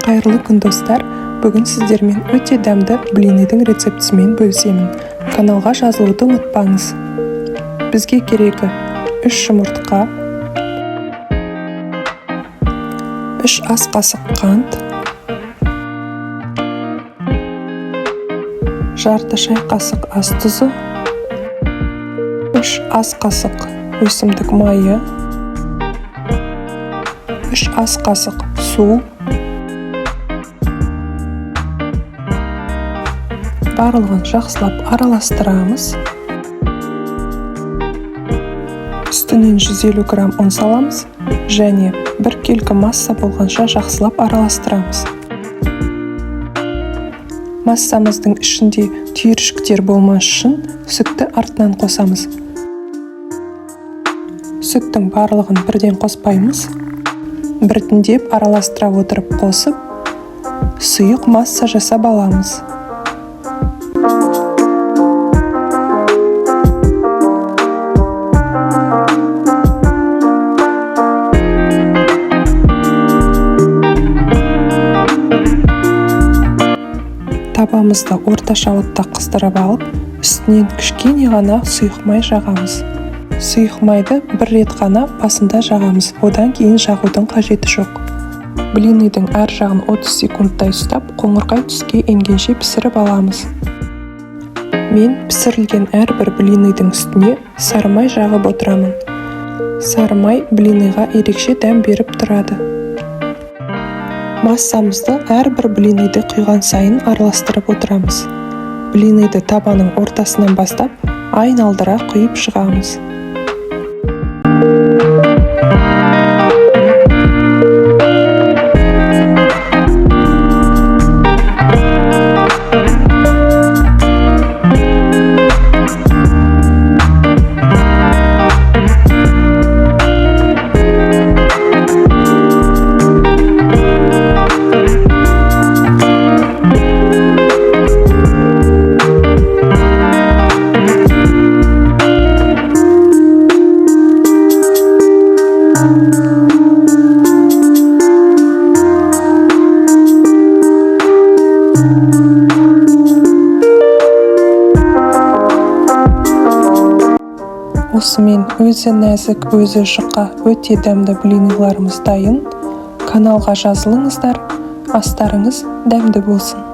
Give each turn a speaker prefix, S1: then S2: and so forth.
S1: Қайырлы күн достар, бүгін сіздермен өте дәмді блинидің рецептісімен бөлісемін. Каналға жазылуды ұмытпаңыз. Бізге керегі 3 жұмыртқа, 3 ас қасық қант, жарты шай қасық ас тұзы, 3 ас қасық өсімдік майы, 3 ас қасық су, барлығын жақсылап араластырамыз. Үстінен 150 грамм ұн саламыз және 1 келкі масса болғанша жақсылап араластырамыз. Массамыздың ішінде түйіршіктер болмас үшін сүтті артынан қосамыз. Сүттің барлығын бірден қоспаймыз. Біртіндеп араластыра отырып қосып, сұйық масса жасап аламыз. Табамызды орташа отта қыздырып алып, үстінен кішкене ғана сұйық май жағамыз. Сұйық майды бір рет қана басында жағамыз, одан кейін жағудың қажеті жоқ. Блинидің әр жағын 30 секундтай ұстап, қоңырқай түске енгенше пісіріп аламыз. Мен пісірілген әрбір блинидің үстіне сары май жағып отырамын. Сары май блиниға ерекше дәм беріп тұрады. Массамызды әрбір блиниді құйған сайын араластырып отырамыз. Блиниді табаның ортасынан бастап, айналдыра құйып шығамыз. Осымен өзі нәзік, өзі жұқа, өте дәмді блиниларымыз дайын. Каналға жазылыңыздар, астарыңыз дәмді болсын.